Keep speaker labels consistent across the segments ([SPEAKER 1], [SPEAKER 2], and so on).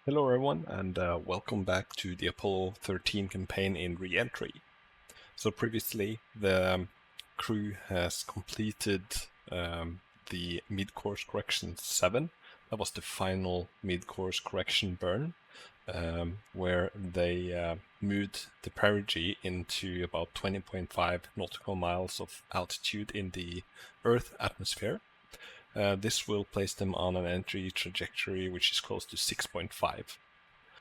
[SPEAKER 1] Hello everyone, and welcome back to the Apollo 13 campaign in Reentry. So previously, the crew has completed the mid-course correction 7. That was the final mid-course correction burn, where they moved the perigee into about 20.5 nautical miles of altitude in the Earth atmosphere. This will place them on an entry trajectory which is close to 6.5.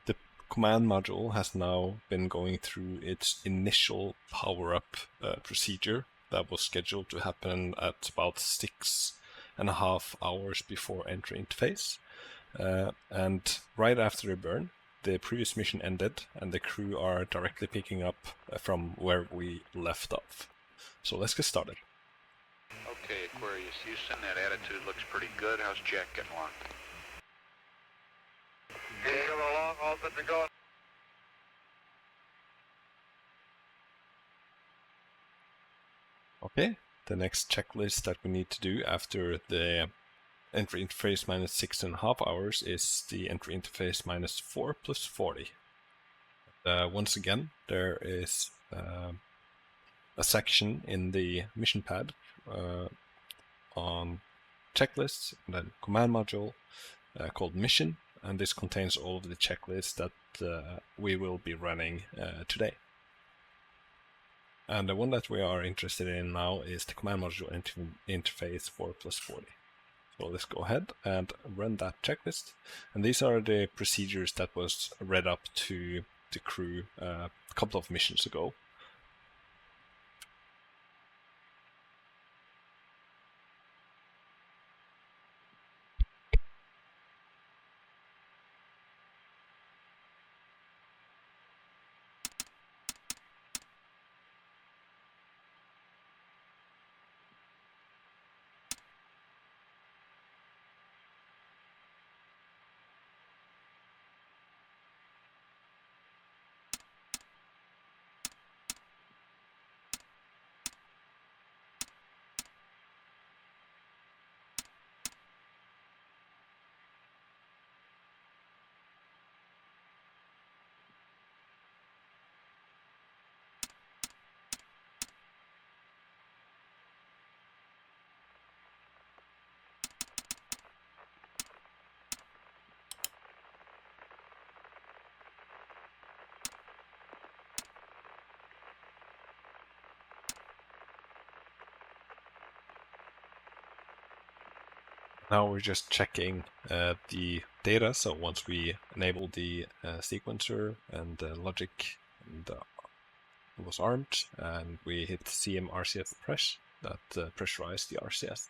[SPEAKER 1] The command module has now been going through its initial power-up procedure that was scheduled to happen at about 6.5 hours before entry interface. And right after the burn, the previous mission ended, and the crew are directly picking up from where we left off. So let's get started.
[SPEAKER 2] Okay, Aquarius Houston, that attitude looks pretty good. How's Jack getting along?
[SPEAKER 3] Getting along, all good to go.
[SPEAKER 1] Okay, the next checklist that we need to do after the entry interface minus 6.5 hours is the entry interface minus 4 plus 40. Once again, there is a section in the mission pad on checklists and then command module called mission, and this contains all of the checklists that we will be running today. And the one that we are interested in now is the command module interface 4 plus 40. So let's go ahead and run that checklist. And these are the procedures that was read up to the crew a couple of missions ago. Now we're just checking the data. So once we enable the sequencer and logic and was armed, and we hit CM RCS press, that pressurized the RCS.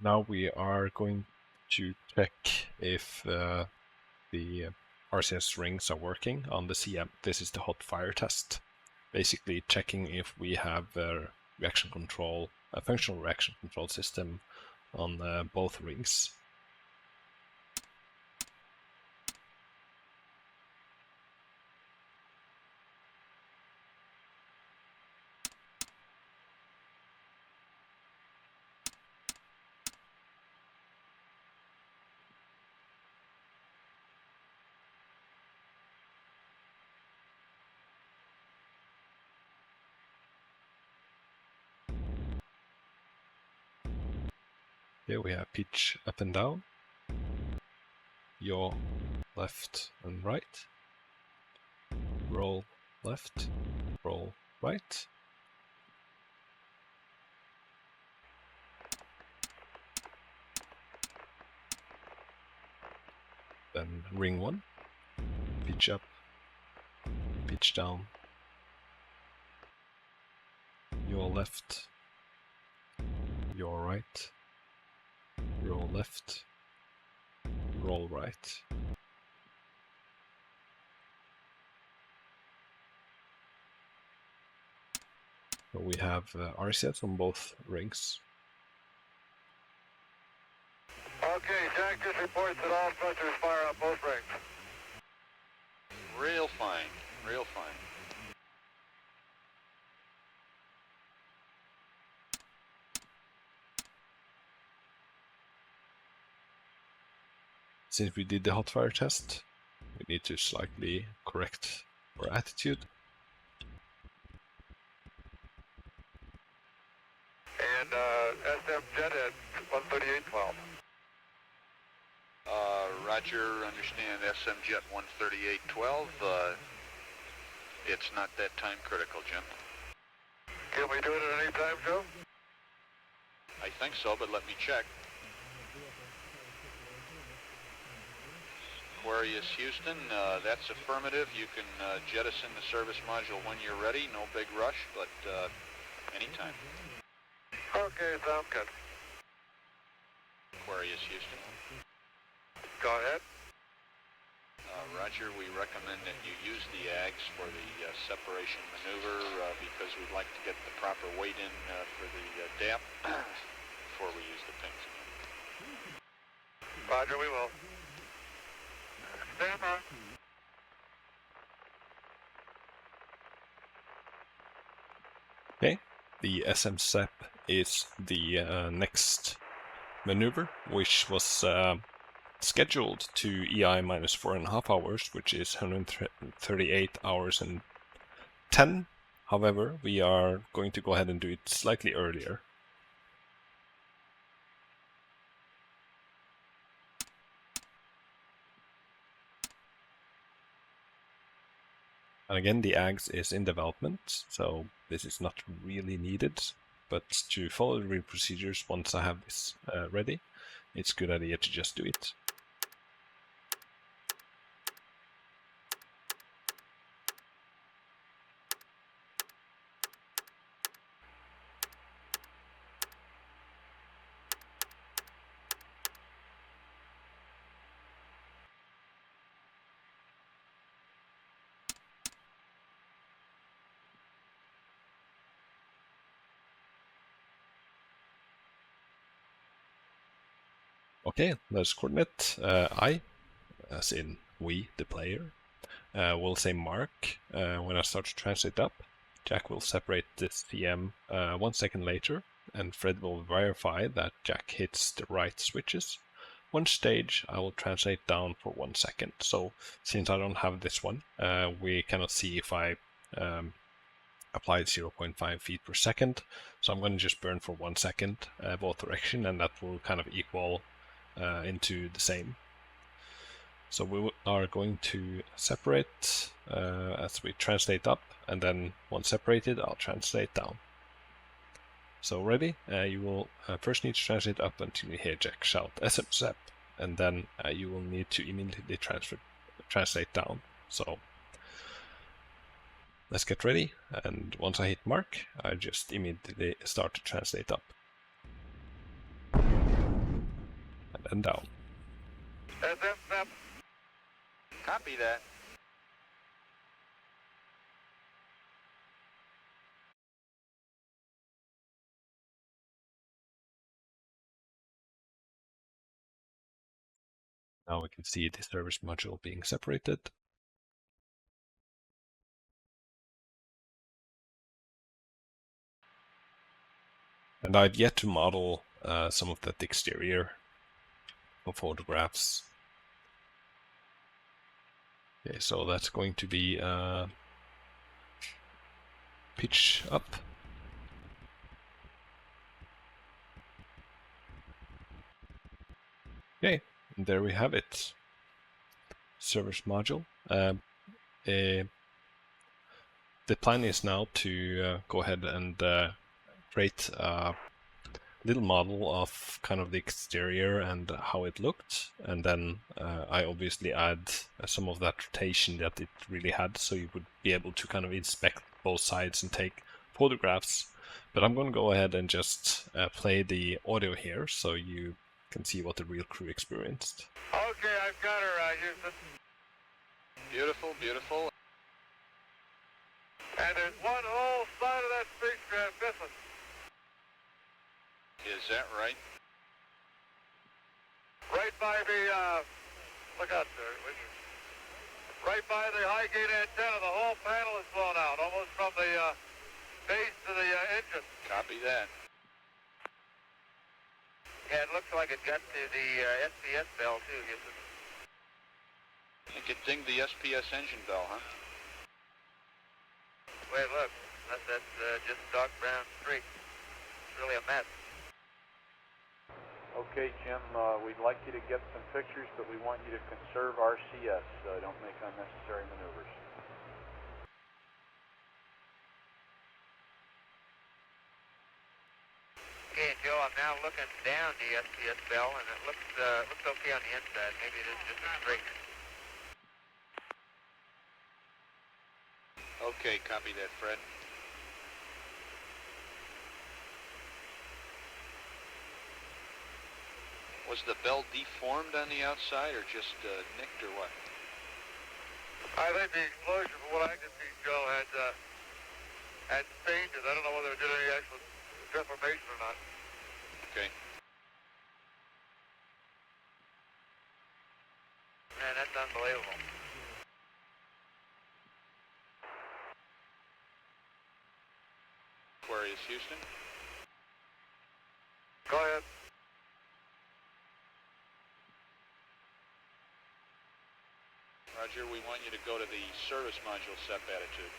[SPEAKER 1] Now we are going to check if the RCS rings are working on the CM. This is the hot fire test, basically checking if we have a reaction control, a functional reaction control system on both rings. Here we have pitch up and down, yaw left and right, roll left, roll right. Then ring 1, pitch up, pitch down, yaw left, yaw right, roll left, roll right. So we have RCS on both rings.
[SPEAKER 3] Okay, Jack just reports that all thrusters fire on both rings.
[SPEAKER 2] Real fine, real fine.
[SPEAKER 1] Since we did the hot fire test, we need to slightly correct our attitude.
[SPEAKER 3] And SM jet at 138.12.
[SPEAKER 2] Roger, understand SM Jet 138.12. It's not that time critical, Jim.
[SPEAKER 3] Can we do it at any time, Joe?
[SPEAKER 2] I think so, but let me check. Aquarius Houston, that's affirmative. You can jettison the service module when you're ready. No big rush, but anytime.
[SPEAKER 3] Okay, sounds good.
[SPEAKER 2] Aquarius Houston.
[SPEAKER 3] Go ahead.
[SPEAKER 2] Roger, we recommend that you use the AGs for the separation maneuver because we'd like to get the proper weight in for the DAP before we use the pings.
[SPEAKER 3] Roger, we will. Stand by.
[SPEAKER 1] Okay, the SM SEP is the next maneuver, which was scheduled to EI minus 4.5 hours, which is 138 hours and 10. However, we are going to go ahead and do it slightly earlier. And again, the AGS is in development, so this is not really needed. But to follow the real procedures, once I have this ready, it's a good idea to just do it. Okay, let's coordinate. I, as in we, the player, will say mark when I start to translate up. Jack will separate this CM 1 second later, and Fred will verify that Jack hits the right switches. One stage, I will translate down for 1 second. So since I don't have this one, we cannot see if I applied 0.5 feet per second. So I'm going to just burn for 1 second both direction, and that will kind of equal into the same. So we are going to separate as we translate up, and then once separated, I'll translate down. So ready? You will first need to translate up until you hear Jack shout SM SEP, and then you will need to immediately translate down. So let's get ready, and once I hit mark, I just immediately start to translate up. And then down.
[SPEAKER 3] SM SEP.
[SPEAKER 2] Copy that.
[SPEAKER 1] Now we can see the service module being separated. And I've yet to model some of that exterior of photographs. Okay, so that's going to be pitch up. Okay, and there we have it. service module. The plan is now to go ahead and create a little model of kind of the exterior and how it looked, and then I obviously add some of that rotation that it really had, so you would be able to kind of inspect both sides and take photographs. But I'm going to go ahead and just play the audio here so you can see what the real crew experienced.
[SPEAKER 3] Okay, I've got her, Houston.
[SPEAKER 2] Beautiful, beautiful.
[SPEAKER 3] And there's one whole side of that spacecraft missing.
[SPEAKER 2] Is that right?
[SPEAKER 3] Right by the, look out there, would you? Right by the high gate antenna, the whole panel is blown out, almost from the base to the engine.
[SPEAKER 2] Copy that.
[SPEAKER 3] Yeah, it looks like it got to the SPS bell too, Houston.
[SPEAKER 2] You could ding the SPS engine bell, huh?
[SPEAKER 3] Wait, look, that's just dark brown streak. It's really a mess.
[SPEAKER 4] Okay, Jim, we'd like you to get some pictures, but we want you to conserve RCS. Don't make unnecessary maneuvers.
[SPEAKER 3] Okay, Joe, I'm now looking down the SPS bell, and it looks okay on the inside. Maybe it is just a streak.
[SPEAKER 2] Okay, copy that, Fred. Was the bell deformed on the outside, or just nicked, or what?
[SPEAKER 3] I think the explosion, from what I can see, Joe, had stained it. I don't know whether it did any actual deformation or not.
[SPEAKER 2] Okay.
[SPEAKER 3] Man, that's unbelievable.
[SPEAKER 2] Aquarius, Houston.
[SPEAKER 3] Go ahead.
[SPEAKER 2] Roger, we want you to go to the service module SEP attitude.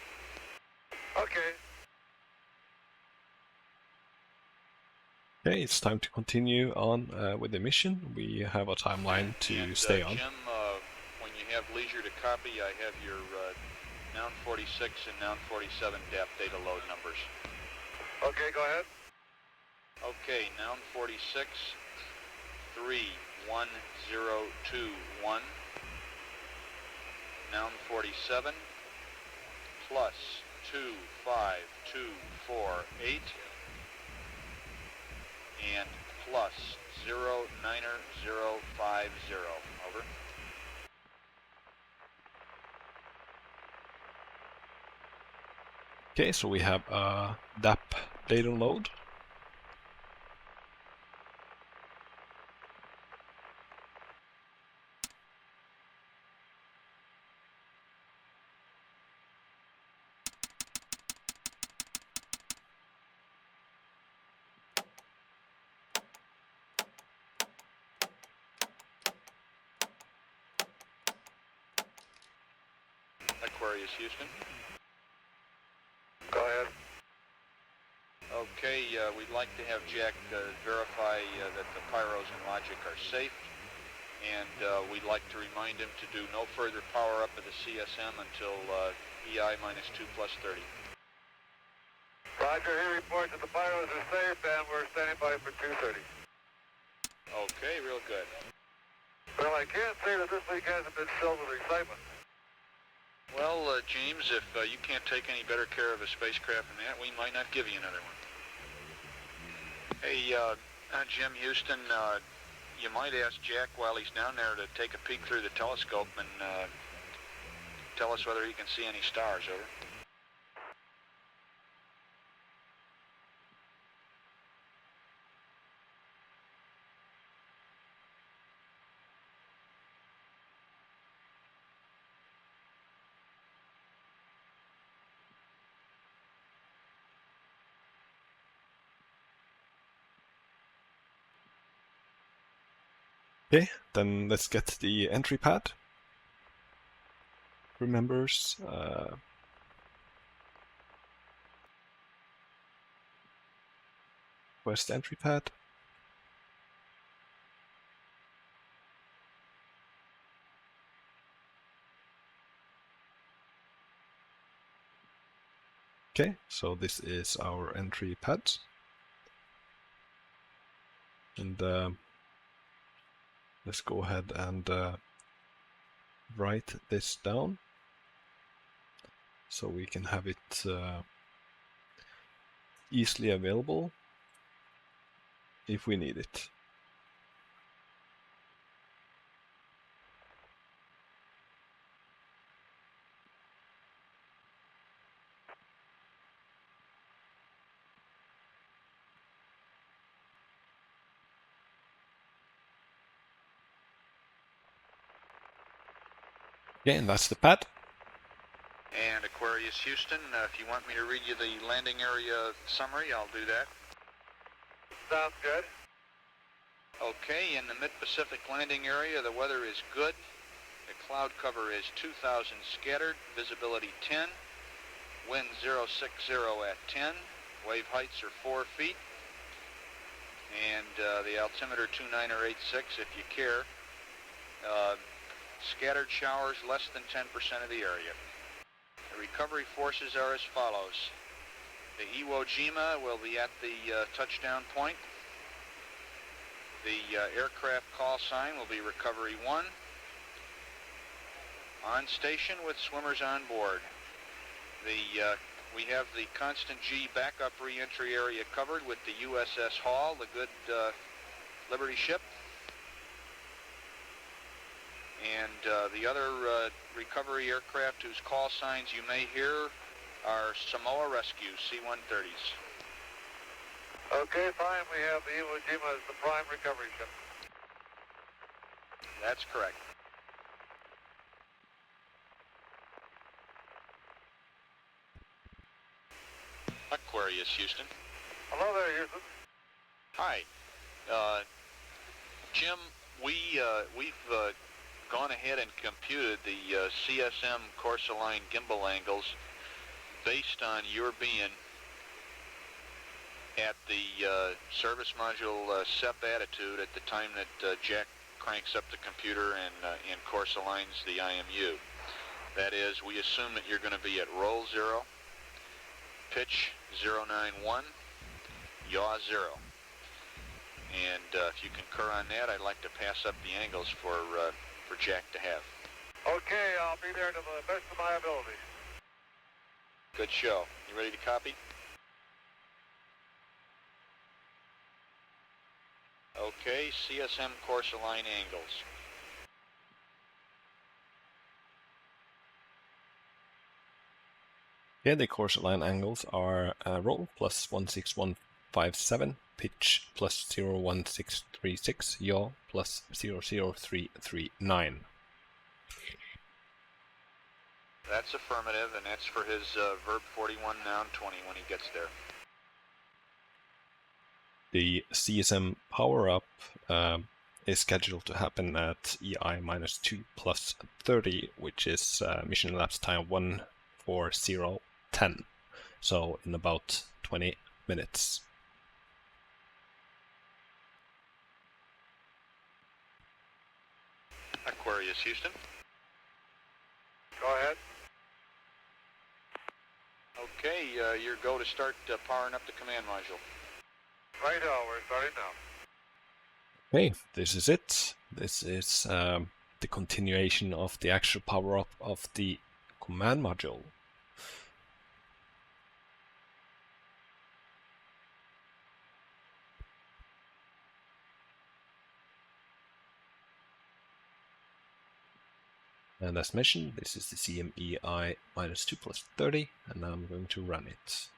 [SPEAKER 3] Okay.
[SPEAKER 1] Okay, it's time to continue on with the mission. We have a timeline to stay on.
[SPEAKER 2] Jim, when you have leisure to copy, I have your Noun 46 and Noun 47 DAP data load numbers.
[SPEAKER 3] Okay, go ahead.
[SPEAKER 2] Okay, Noun 46, 31021. Noun 47, plus 25248, and plus 09050. Over.
[SPEAKER 1] Okay, so we have a DAP data load.
[SPEAKER 2] Aquarius, Houston.
[SPEAKER 3] Go ahead.
[SPEAKER 2] Okay, we'd like to have Jack verify that the pyros and logic are safe, and we'd like to remind him to do no further power up of the CSM until EI minus 2 plus 30.
[SPEAKER 3] Roger, he reports that the pyros are safe, and we're standing by for 2:30.
[SPEAKER 2] Okay, real good.
[SPEAKER 3] Well, I can't say that this week hasn't been filled with excitement.
[SPEAKER 2] Well, James, if you can't take any better care of a spacecraft than that, we might not give you another one. Hey, Jim, Houston, you might ask Jack while he's down there to take a peek through the telescope and tell us whether he can see any stars, over.
[SPEAKER 1] Okay, then let's get the entry pad. Crew members. Where's the entry pad? Okay, so this is our entry pad. And let's go ahead and write this down so we can have it easily available if we need it. Okay, and that's the pad.
[SPEAKER 2] And Aquarius Houston, if you want me to read you the landing area summary, I'll do that.
[SPEAKER 3] Sounds good.
[SPEAKER 2] Okay, in the mid-Pacific landing area, the weather is good. The cloud cover is 2,000 scattered, visibility 10, wind 060 at 10, wave heights are 4 feet, and the altimeter 2986 if you care. Scattered showers less than 10% of the area. The recovery forces are as follows. The Iwo Jima will be at the touchdown point. The aircraft call sign will be Recovery 1. On station with swimmers on board. We have the Constant G backup re-entry area covered with the USS Hall, the good Liberty ship. And the other recovery aircraft whose call signs you may hear are Samoa Rescue C-130s.
[SPEAKER 3] Okay, fine. We have the Iwo Jima as the prime recovery ship.
[SPEAKER 2] That's correct. Aquarius Houston.
[SPEAKER 3] Hello there, Houston.
[SPEAKER 2] Hi. Jim, we've gone ahead and computed the CSM course align gimbal angles based on your being at the service module SEP attitude at the time that Jack cranks up the computer and course aligns the IMU. That is, we assume that you're going to be at roll 0, pitch 091, yaw 0. And if you concur on that, I'd like to pass up the angles for Jack to have.
[SPEAKER 3] Okay, I'll be there to the best of my ability.
[SPEAKER 2] Good show. You ready to copy? Okay, CSM course align angles.
[SPEAKER 1] Yeah, the course align angles are roll plus 16157, pitch plus 01636, yaw plus 00339.
[SPEAKER 2] That's affirmative, and that's for his verb 41 noun 20 when he gets there.
[SPEAKER 1] The CSM power-up is scheduled to happen at EI minus 2 plus 30, which is mission elapsed time 14010. So in about 20 minutes.
[SPEAKER 2] Aquarius Houston.
[SPEAKER 3] Go ahead.
[SPEAKER 2] Okay, your go to start powering up the command module.
[SPEAKER 3] Righto, we're starting now.
[SPEAKER 1] Okay, this is it. This is the continuation of the actual power-up of the command module. And as mentioned, this is the CMEI minus 2 plus 30, and now I'm going to run it.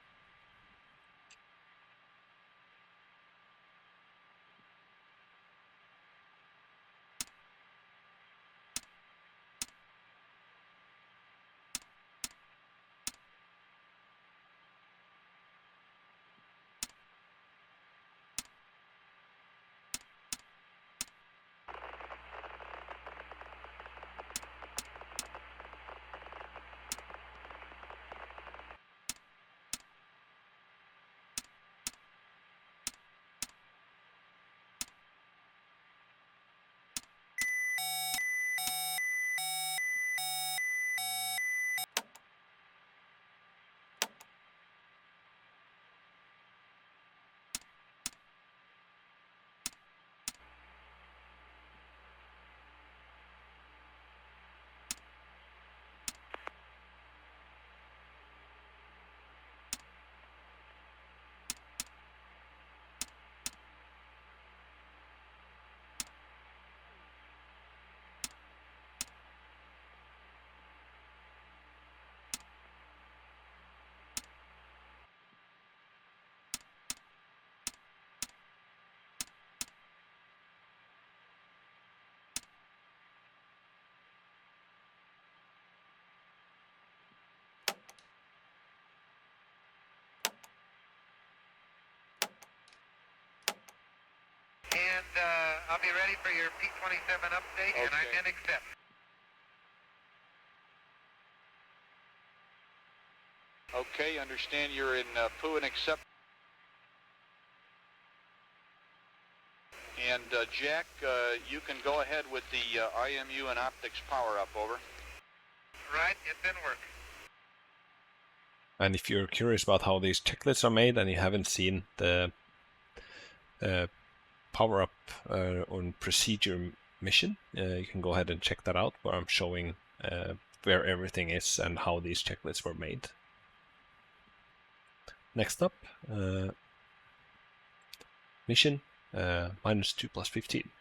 [SPEAKER 3] and I'll be ready for your P-27 update, and I can accept.
[SPEAKER 2] Okay, understand you're in Poo and accept. And Jack, you can go ahead with the IMU and optics power up, over.
[SPEAKER 3] Right, it's in work.
[SPEAKER 1] And if you're curious about how these checklists are made and you haven't seen the power up on procedure mission, you can go ahead and check that out, where I'm showing where everything is and how these checklists were made. Next up, mission -2 + 15.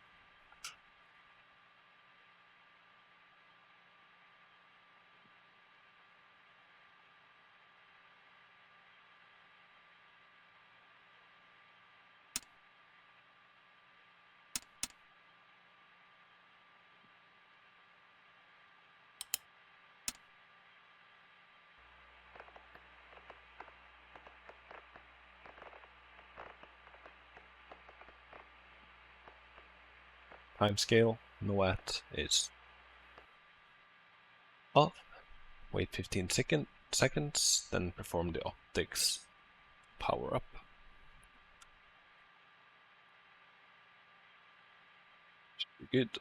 [SPEAKER 1] Timescale, NOAT is off. Wait 15 seconds, then perform the optics power up. Should be good.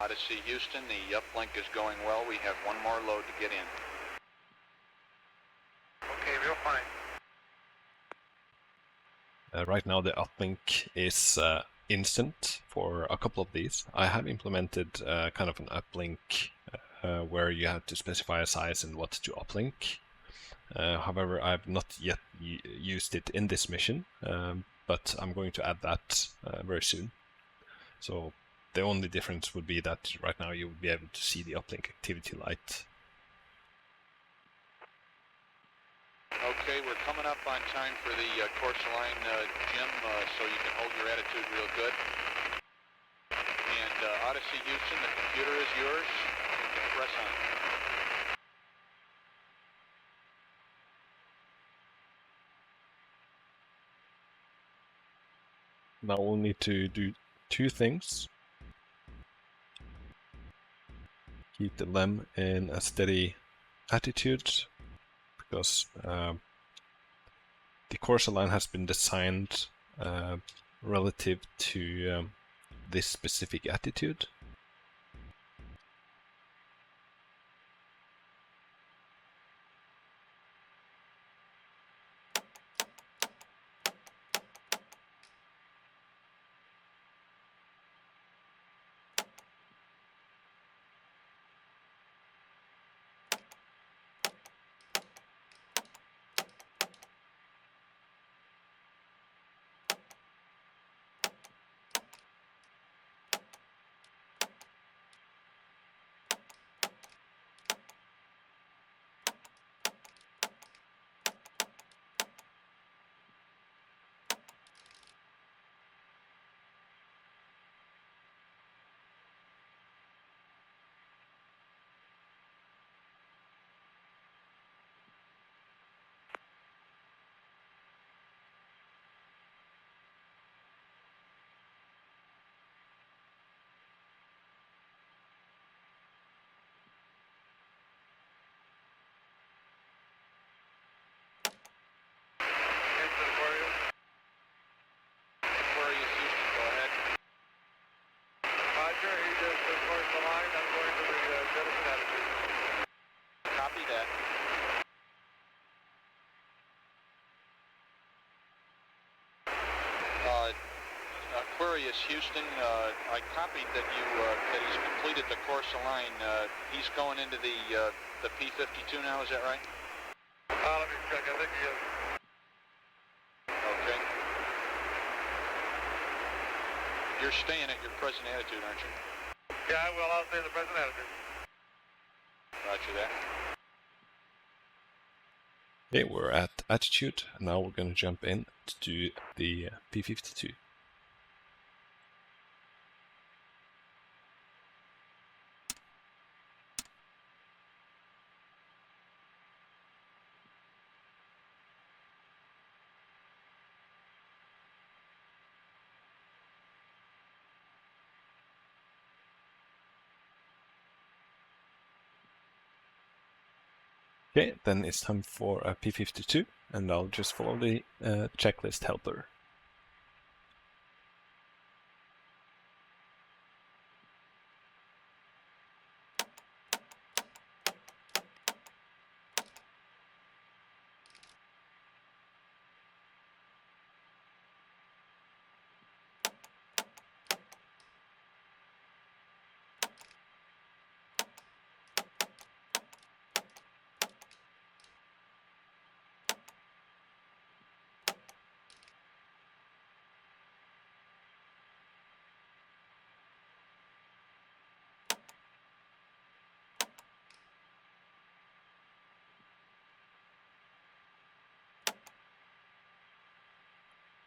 [SPEAKER 2] Odyssey Houston, the uplink is going well. We have one more load to get in.
[SPEAKER 3] Okay, real fine.
[SPEAKER 1] Right now the uplink is instant for a couple of these. I have implemented kind of an uplink where you have to specify a size and what to uplink. However, I've not yet used it in this mission, but I'm going to add that very soon. So the only difference would be that right now you would be able to see the uplink activity light.
[SPEAKER 2] Okay, we're coming up on time for the course line, Jim, so you can hold your attitude real good. And Odyssey Houston, the computer is yours. You can press on.
[SPEAKER 1] Now we'll need to do two things. Keep the LEM in a steady attitude, because the course line has been designed relative to this specific attitude.
[SPEAKER 2] Aquarius Houston, I copied that that he's completed the course line. He's going into the P-52 now, is that right?
[SPEAKER 3] Let me check. I think he is.
[SPEAKER 2] Okay. You're staying at your present attitude, aren't you?
[SPEAKER 3] Yeah, I will. I'll stay in the present attitude.
[SPEAKER 2] Roger that.
[SPEAKER 1] Okay, we're at attitude. Now we're going to jump in to do the P-52. Okay, then it's time for a P-52, and I'll just follow the checklist helper.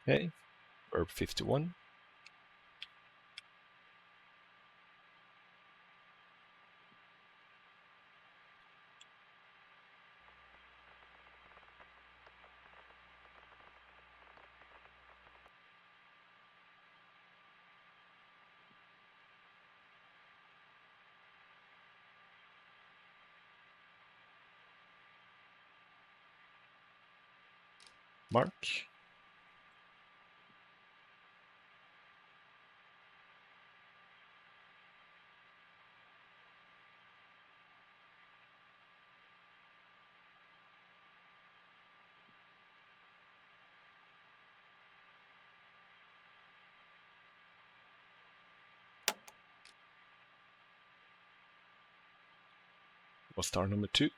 [SPEAKER 1] Okay, verb 51. Mark. Was star number 2.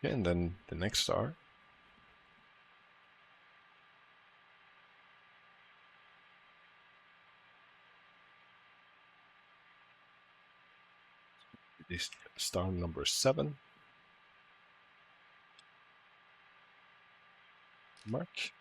[SPEAKER 1] Okay, and then the next star. Is star number 7. Mark.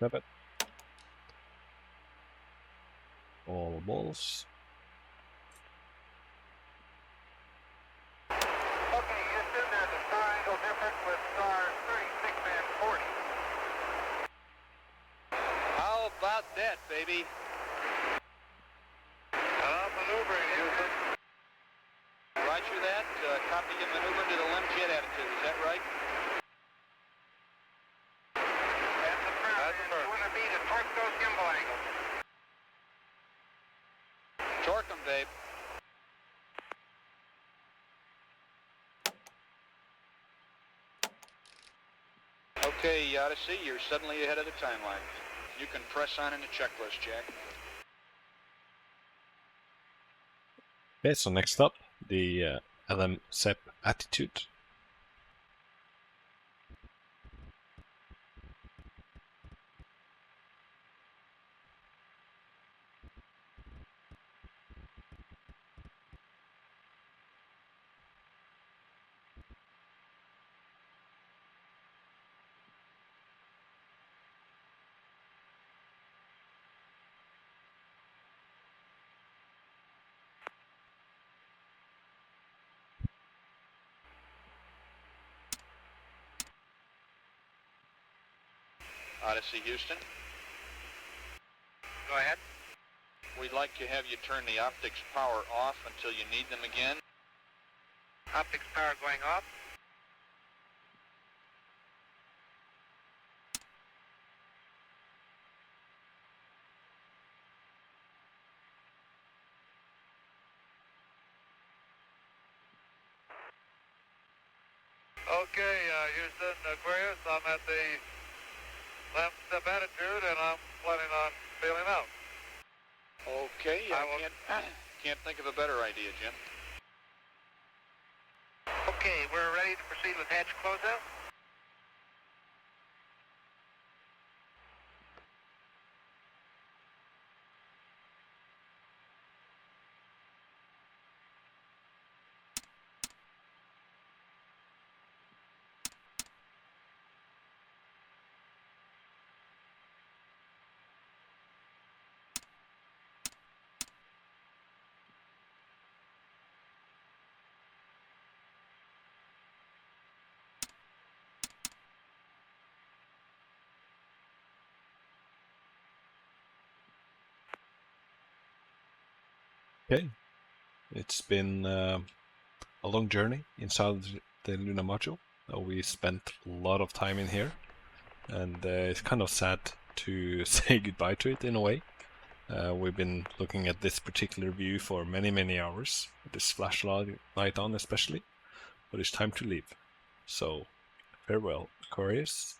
[SPEAKER 1] Seven. All balls.
[SPEAKER 3] Okay, Houston, there's a star angle difference with star 36 and 40.
[SPEAKER 2] How about that, baby?
[SPEAKER 3] Maneuvering, Houston.
[SPEAKER 2] Roger that. Copy your maneuver to the limb jet attitude. Is that right?
[SPEAKER 3] That's affirmative. You want to be to torque those gimbal angles.
[SPEAKER 2] Torque them, babe. Okay, Odyssey, you're suddenly ahead of the timeline. You can press on in the checklist, Jack.
[SPEAKER 1] Okay, so next up, the LM SEP attitude.
[SPEAKER 2] Odyssey, Houston.
[SPEAKER 3] Go ahead.
[SPEAKER 2] We'd like to have you turn the optics power off until you need them again.
[SPEAKER 3] Optics power going off. Okay, Houston, Aquarius, I'm at the left step attitude, and I'm planning on bailing out.
[SPEAKER 2] Okay, can't think of a better idea, Jim.
[SPEAKER 3] Okay, we're ready to proceed with hatch closeout.
[SPEAKER 1] Okay, it's been a long journey inside the Lunar module. We spent a lot of time in here, and it's kind of sad to say goodbye to it in a way. We've been looking at this particular view for many hours, with this flashlight on especially, but it's time to leave. So, farewell, Aquarius.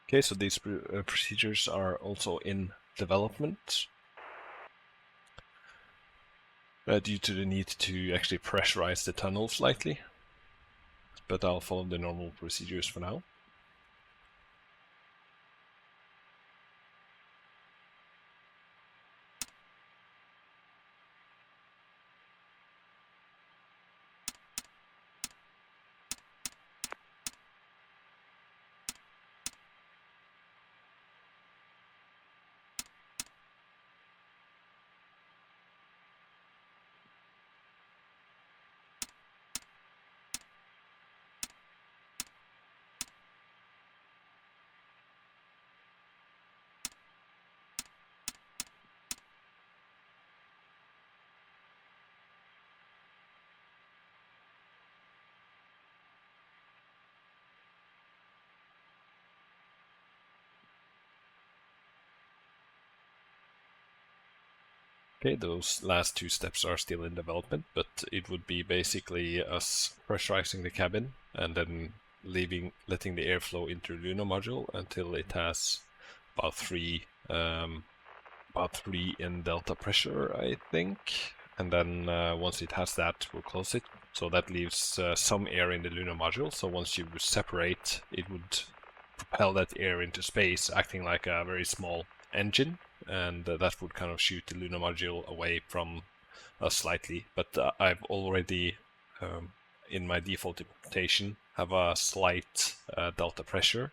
[SPEAKER 1] Okay, so these procedures are also in development due to the need to actually pressurize the tunnel slightly, but I'll follow the normal procedures for now. Okay, those last two steps are still in development, but it would be basically us pressurizing the cabin and then letting the airflow into the Lunar module until it has about three in delta pressure, I think. And then once it has that, we'll close it. So that leaves some air in the Lunar module. So once you separate, it would propel that air into space, acting like a very small engine. And that would kind of shoot the Lunar module away from us slightly. But I've already, in my default implementation, have a slight delta pressure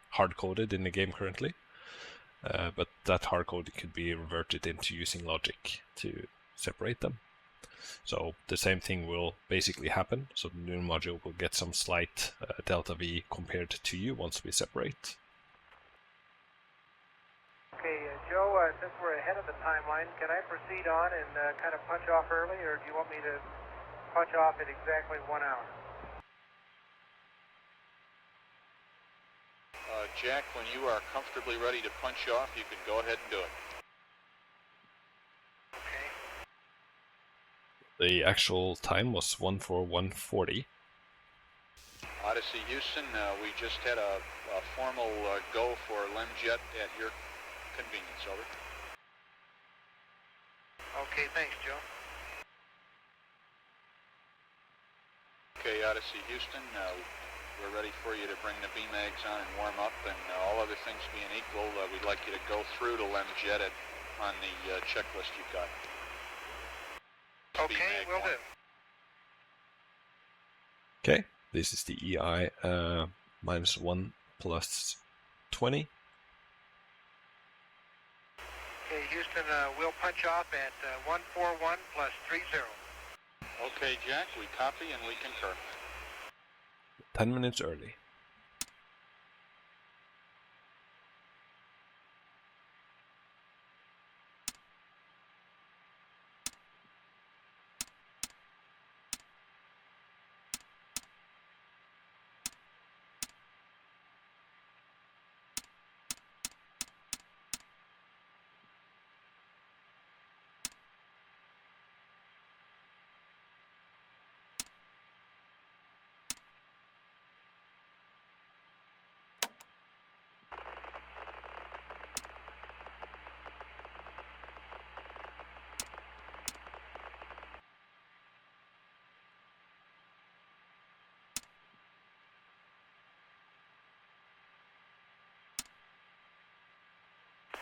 [SPEAKER 1] hard-coded in the game currently. But that hard-coding could be reverted into using logic to separate them. So the same thing will basically happen. So the Lunar module will get some slight delta V compared to you once we separate.
[SPEAKER 5] Okay, Joe, since we're ahead of the timeline, can I proceed on and kind of punch off early, or do you want me to punch off at exactly 1 hour?
[SPEAKER 2] Jack, when you are comfortably ready to punch off, you can go ahead and do it.
[SPEAKER 5] Okay.
[SPEAKER 1] The actual time was 1:41:40.
[SPEAKER 2] Odyssey Houston, we just had a formal go for LemJet at your convenience, over.
[SPEAKER 5] Okay, thanks, Joe.
[SPEAKER 2] Okay, Odyssey Houston, we're ready for you to bring the BMAGs on and warm up, and all other things being equal, we'd like you to go through to LemJet on the checklist you've got.
[SPEAKER 5] Okay,
[SPEAKER 2] BMAG
[SPEAKER 5] will
[SPEAKER 2] 1.
[SPEAKER 5] do.
[SPEAKER 1] Okay, this is the EI -1 + 20.
[SPEAKER 5] Okay, Houston, we'll punch off at 141 + 30.
[SPEAKER 2] Okay, Jack, we copy and we concur.
[SPEAKER 1] 10 minutes early.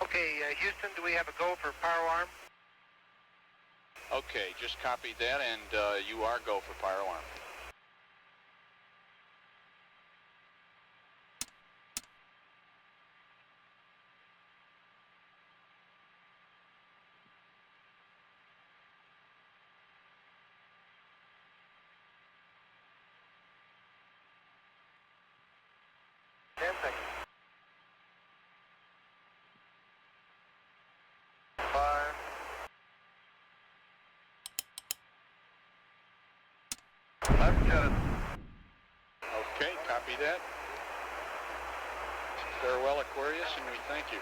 [SPEAKER 5] Okay, Houston, do we have a go for power arm?
[SPEAKER 2] Okay, just copied that, and you are go for pyro arm.
[SPEAKER 5] Ten seconds. 5. Left jet.
[SPEAKER 2] Okay, copy that. Farewell, Aquarius, and we thank you.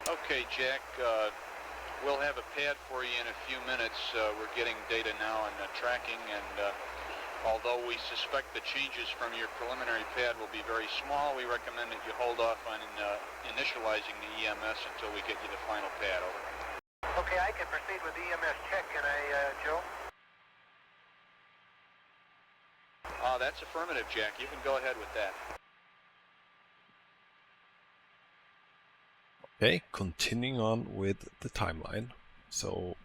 [SPEAKER 2] Okay, Jack, we'll have a pad for you in a few minutes. We're getting data now on tracking, and although we suspect the changes from your preliminary pad will be very small, we recommend that you hold off on initializing the EMS until we get you the final pad. Over.
[SPEAKER 5] Okay, I can proceed with the EMS check, can I, Joe?
[SPEAKER 2] That's affirmative, Jack. You can go ahead with that.
[SPEAKER 1] Okay, continuing on with the timeline. So,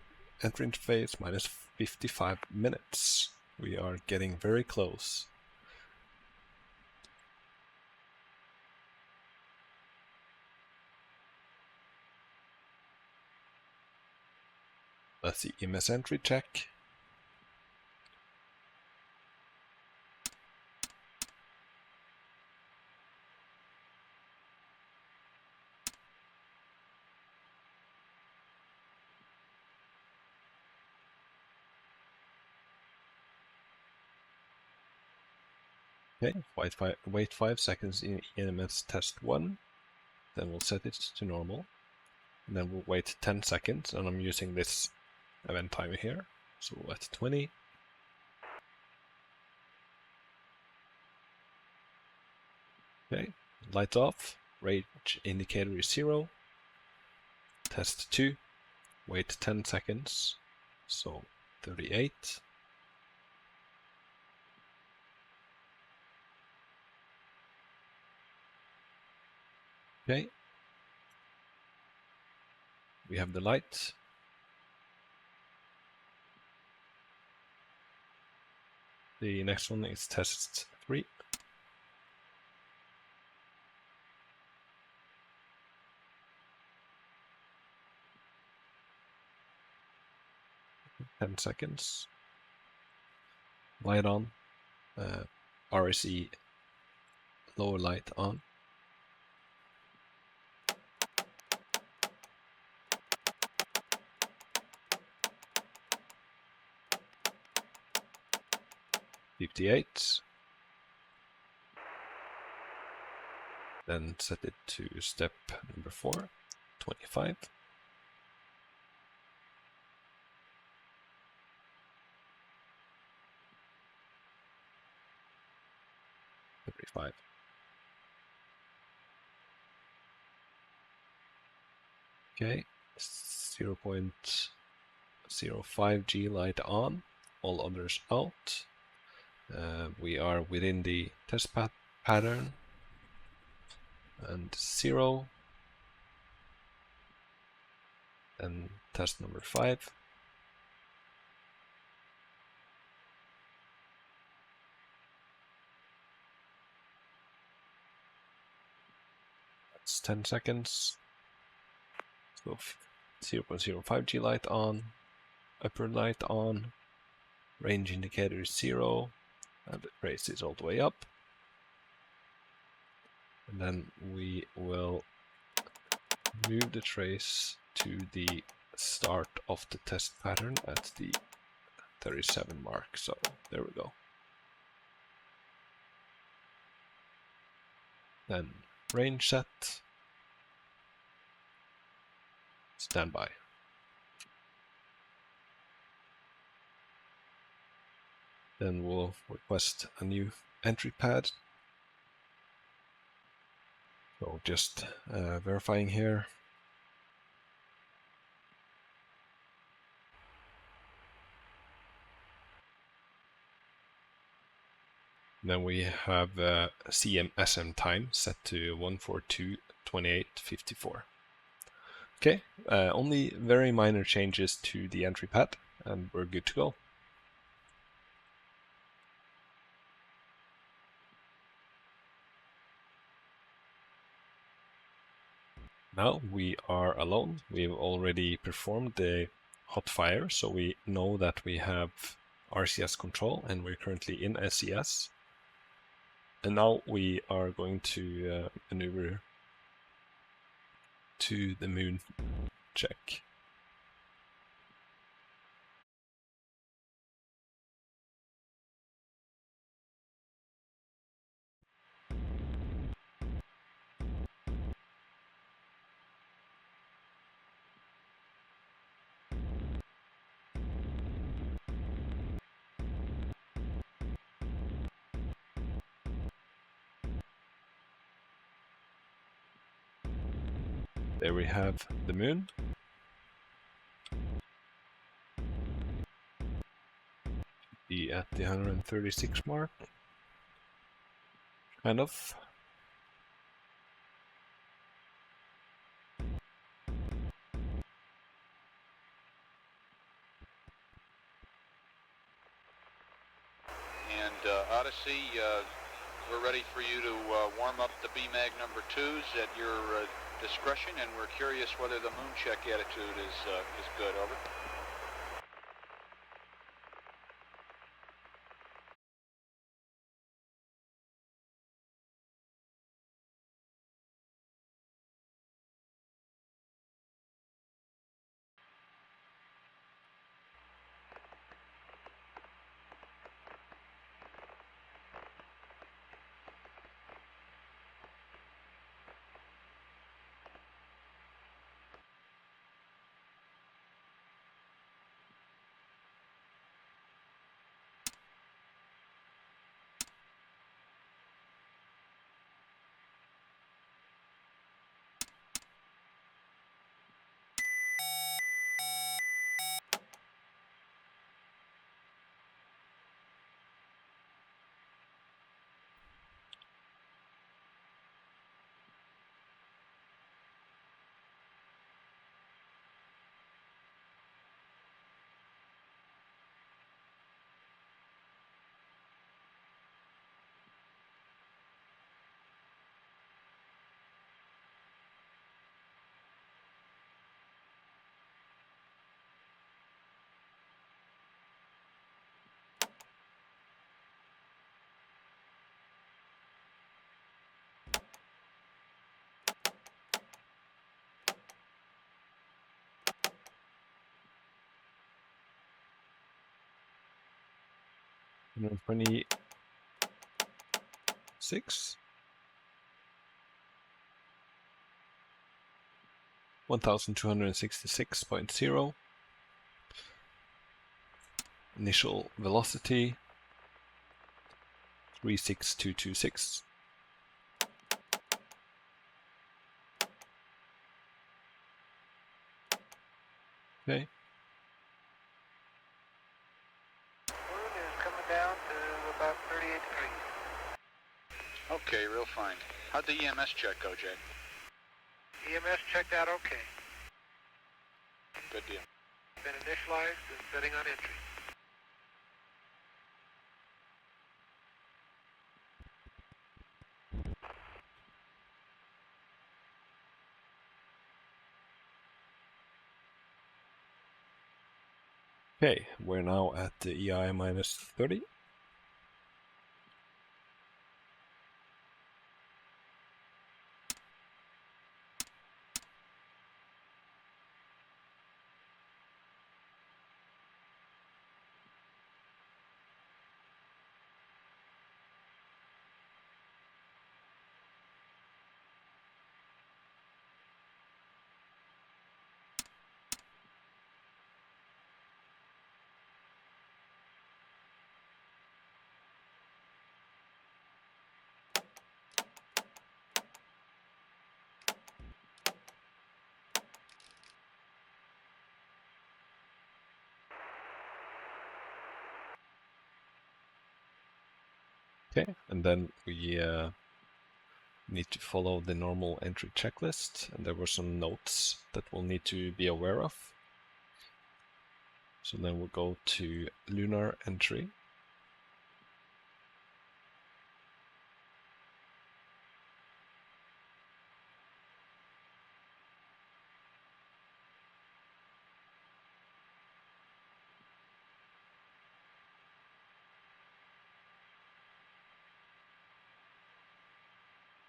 [SPEAKER 1] entry interface minus 55 minutes. We are getting very close. Let's see, EMS entry check. Okay, wait 5 seconds in EMS test 1. Then we'll set it to normal. And then we'll wait 10 seconds, and I'm using this event timer here. So we'll let 20. Okay, lights off, range indicator is 0. Test 2, wait 10 seconds, so 38. Okay, we have the light. The next one is test 3. Ten seconds. Light on. RSE lower light on. $58. Then set it to step number 4, 25. Okay, 0.05 G light on, all others out. We are within the test pattern, and 0. And test number 5. That's 10 seconds. So 0.05 G light on, upper light on, range indicator is 0, and raise this all the way up. And then we will move the trace to the start of the test pattern at the 37 mark. So there we go. Then range set, standby. Then we'll request a new entry pad. So just verifying here. Then we have CM/SM time set to 142.28.54. Okay, only very minor changes to the entry pad, and we're good to go. Now we are alone. We've already performed the hot fire, so we know that we have RCS control, and we're currently in SES. And now we are going to maneuver to the moon check. There we have the moon. Be at the 136 mark. Kind of.
[SPEAKER 2] And Odyssey, we're ready for you to warm up the BMAG number 2s at your discretion, and we're curious whether the moon check attitude is good. Over.
[SPEAKER 1] And 26. 1266.0. Initial velocity 36226. Okay.
[SPEAKER 5] Moon is coming down to about 38 degrees.
[SPEAKER 2] Okay, real fine. How'd the EMS check go, Jay?
[SPEAKER 5] EMS checked out okay.
[SPEAKER 2] Good deal.
[SPEAKER 5] Been initialized and setting on entry.
[SPEAKER 1] Okay, we're now at the EI minus 30. Okay, and then we need to follow the normal entry checklist, and there were some notes that we'll need to be aware of. So then we'll go to Lunar entry.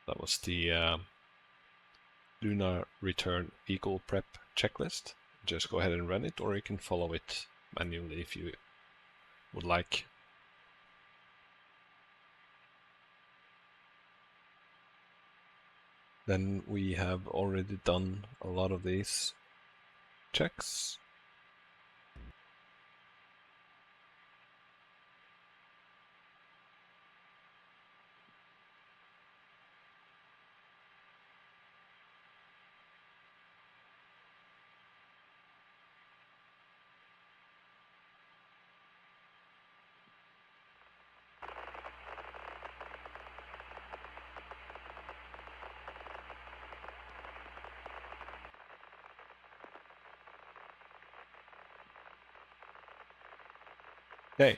[SPEAKER 1] That was the Lunar return vehicle prep checklist. Just go ahead and run it, or you can follow it manually if you would like. Then we have already done a lot of these checks. Okay.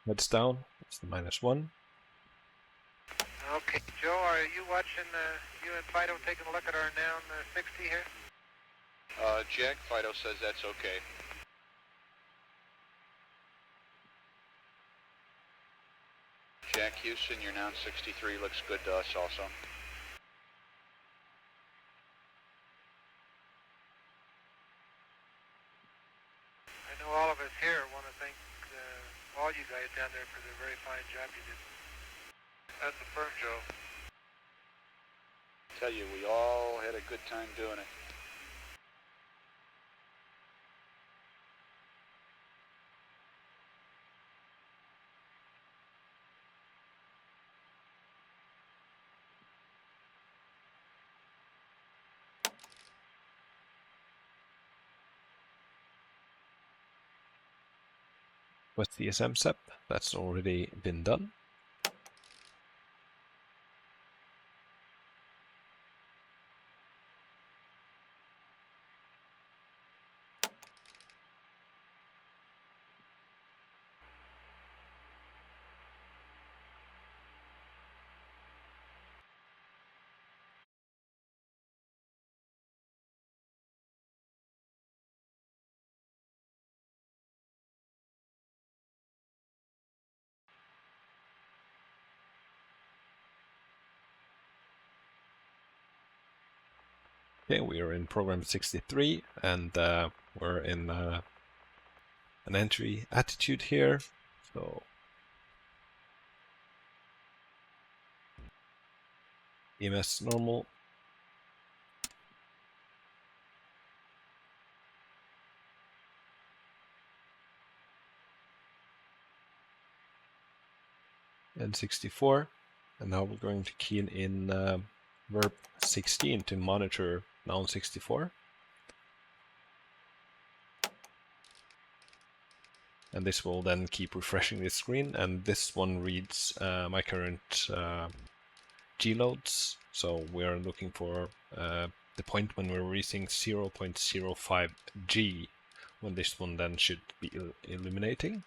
[SPEAKER 1] Heads down, it's the -1.
[SPEAKER 5] Okay, Joe, are you watching, you and Fido taking a look at our noun 60 here?
[SPEAKER 2] Jack, Fido says that's okay. Jack Houston, your noun 63 looks good to us also.
[SPEAKER 5] I know all of us here want to thank all you guys down there for the very fine job you did.
[SPEAKER 3] That's affirmed, Joe.
[SPEAKER 2] Tell you, we all had a good time doing it.
[SPEAKER 1] With the SMSEP, that's already been done. Okay, we are in program 63, and we're in an entry attitude here. So EMS normal. And 64. And now we're going to key in verb 16 to monitor noun 64. And this will then keep refreshing the screen, and this one reads my current G-loads. So we're looking for the point when we're reaching 0.05 G, when this one then should be illuminating.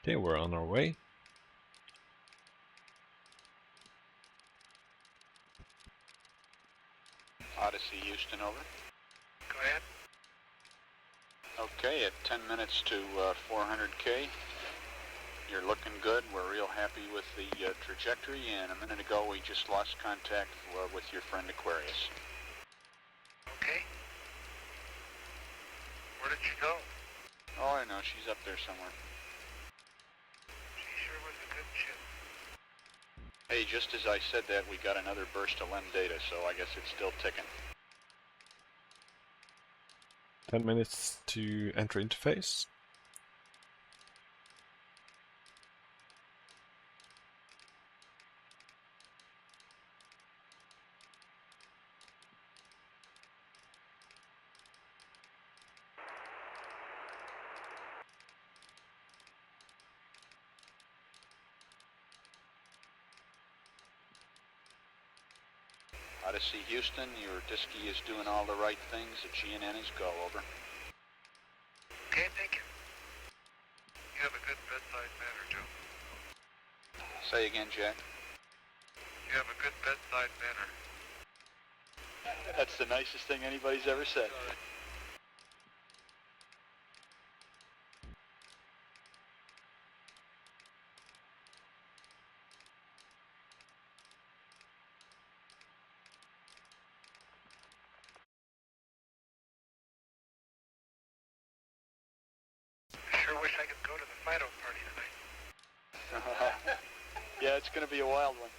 [SPEAKER 1] Okay, we're on our way.
[SPEAKER 2] Odyssey, Houston, over.
[SPEAKER 5] Go ahead.
[SPEAKER 2] Okay, at 10 minutes to 400K. You're looking good. We're real happy with the trajectory, and a minute ago we just lost contact with your friend Aquarius.
[SPEAKER 5] Okay. Where did she go?
[SPEAKER 2] Oh, I know. She's up there somewhere.
[SPEAKER 5] She sure was a good ship.
[SPEAKER 2] Hey, just as I said that, we got another burst of LEM data, so I guess it's still ticking.
[SPEAKER 1] 10 minutes to enter interface.
[SPEAKER 2] Odyssey, Houston, your Disky is doing all the right things. The GNN is go, over.
[SPEAKER 5] Okay, thank you. You have a good bedside manner, Joe.
[SPEAKER 2] Say again, Jack.
[SPEAKER 5] You have a good bedside manner.
[SPEAKER 2] That's the nicest thing anybody's ever said.
[SPEAKER 5] I sure wish I could go to the Fido party tonight.
[SPEAKER 2] Yeah, it's going to be a wild one.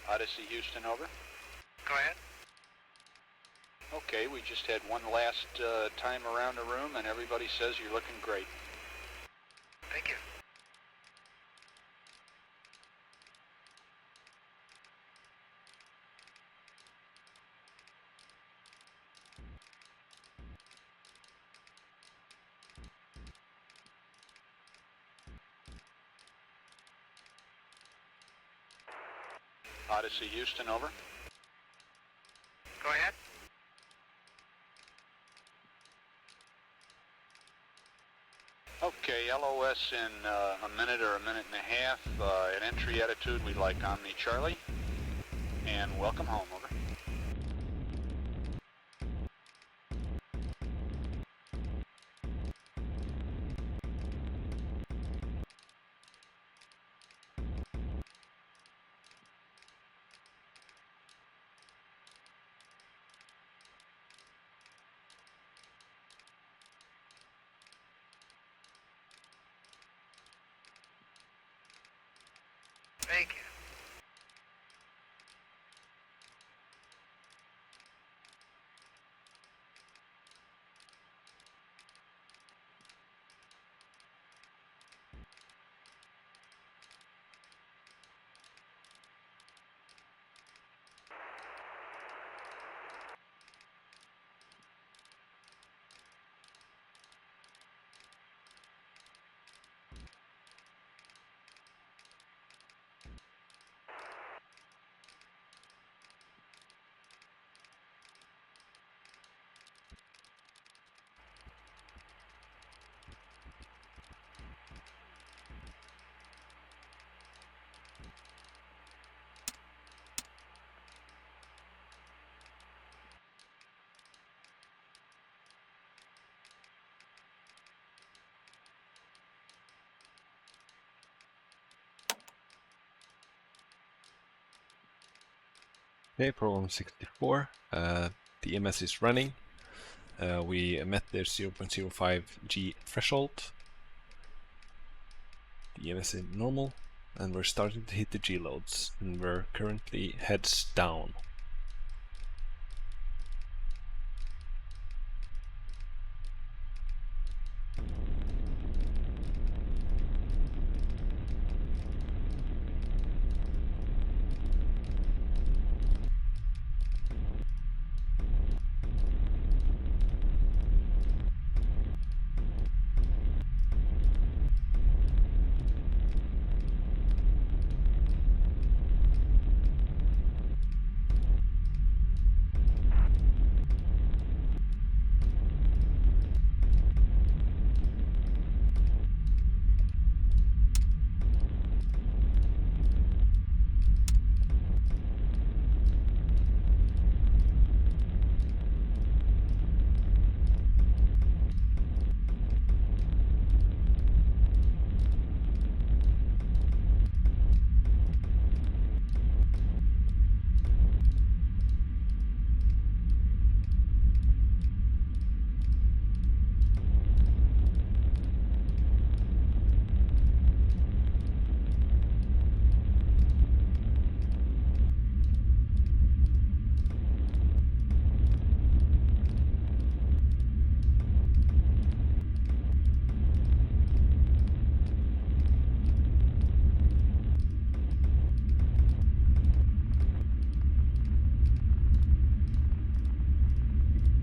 [SPEAKER 2] Odyssey, Houston, over.
[SPEAKER 5] Go ahead.
[SPEAKER 2] Okay, we just had one last time around the room, and everybody says you're looking great.
[SPEAKER 5] Thank you.
[SPEAKER 2] Odyssey, Houston, over.
[SPEAKER 5] Go ahead.
[SPEAKER 2] Okay, LOS in a minute or a minute and a half. At entry attitude, we'd like Omni Charlie. And welcome home, over.
[SPEAKER 5] Thank you.
[SPEAKER 1] Okay, problem 64. The EMS is running. We met the 0.05 G threshold. The EMS is normal, and we're starting to hit the G loads, and we're currently heads down.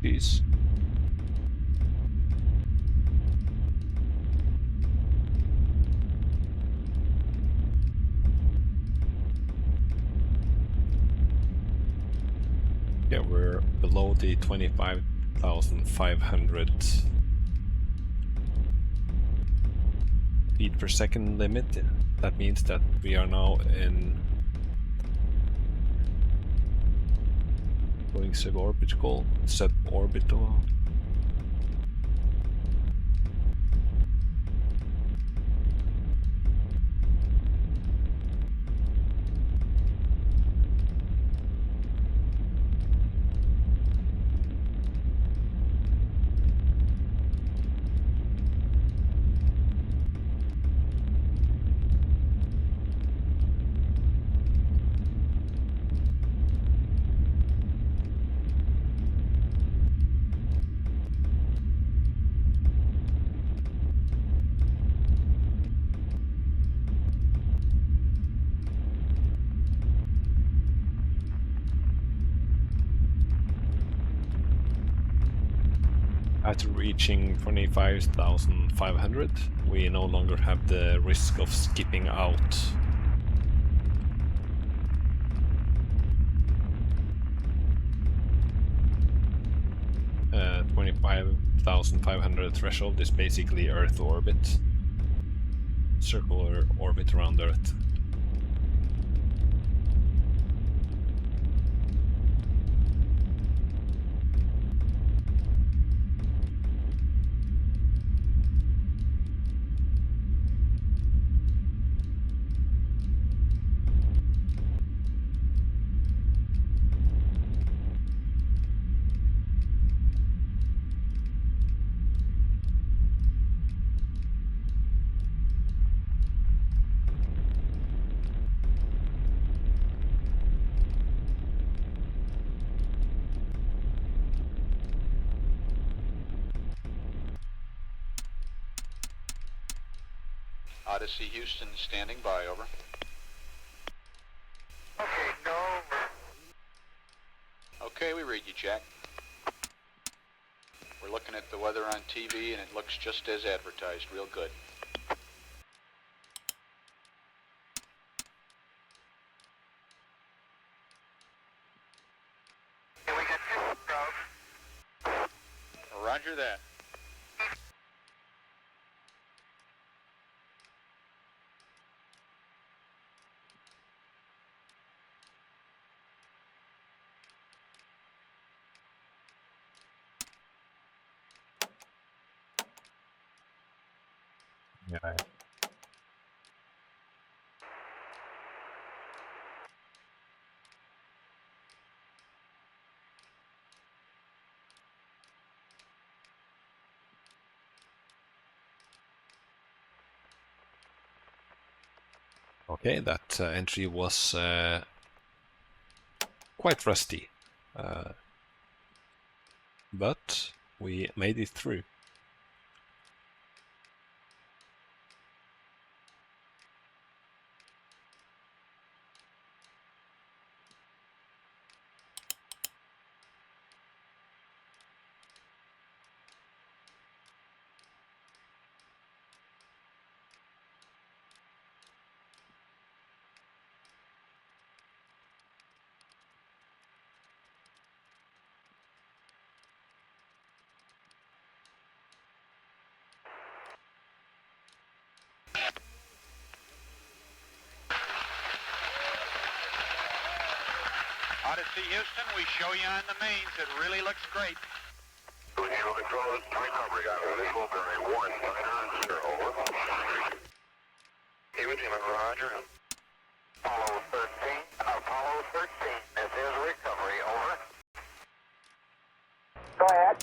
[SPEAKER 1] Jeez. Yeah, we're below the 25,500 feet per second limit. That means that we are now in going suborbital. After reaching 25,500, we no longer have the risk of skipping out. 25,500 threshold is basically Earth orbit. Circular orbit around Earth.
[SPEAKER 2] Odyssey Houston standing by, over.
[SPEAKER 3] Okay, go over.
[SPEAKER 2] Okay, we read you, Jack. We're looking at the weather on TV, and it looks just as advertised. Real good.
[SPEAKER 3] Okay, we got 2 strokes.
[SPEAKER 2] Roger that.
[SPEAKER 1] Yeah. Okay, that entry was quite rusty, but we made it through.
[SPEAKER 2] Odyssey Houston, we show you on the mains. It really looks great.
[SPEAKER 3] Naval Control, recovery on visual bearing 190, over. Imaging, roger. Apollo 13, this is recovery, over. Go ahead.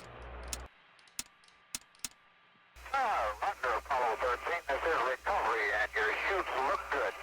[SPEAKER 3] Roger, Apollo 13, this is recovery, and your chutes look good.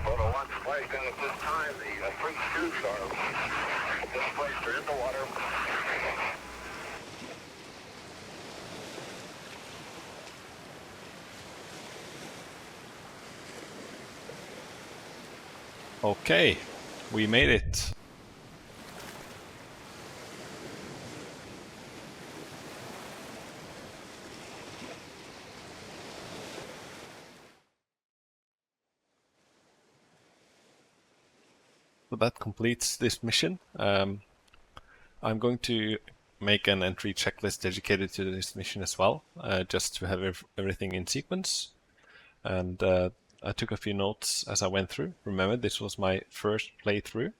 [SPEAKER 3] Well, the one flagged in at this time, the three chutes are displaced or in the water.
[SPEAKER 1] Okay, we made it. So that completes this mission. I'm going to make an entry checklist dedicated to this mission as well, just to have everything in sequence. And I took a few notes as I went through. Remember, this was my first playthrough,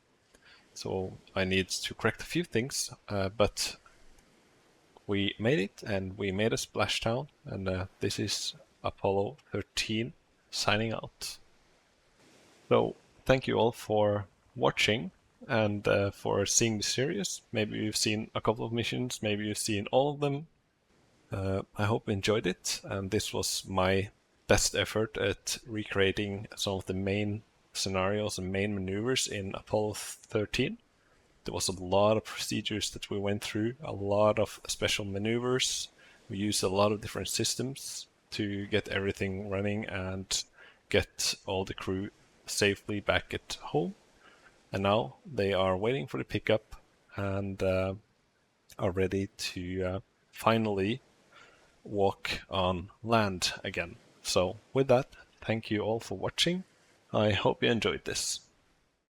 [SPEAKER 1] so I need to correct a few things, but we made it, and we made a splashdown, and this is Apollo 13 signing out. So thank you all for watching and for seeing the series. Maybe you've seen a couple of missions, maybe you've seen all of them. I hope you enjoyed it, and this was my best effort at recreating some of the main scenarios and main maneuvers in Apollo 13. There was a lot of procedures that we went through, a lot of special maneuvers. We used a lot of different systems to get everything running and get all the crew safely back at home. And now they are waiting for the pickup and are ready to finally walk on land again. So with that, thank you all for watching. I hope you enjoyed this.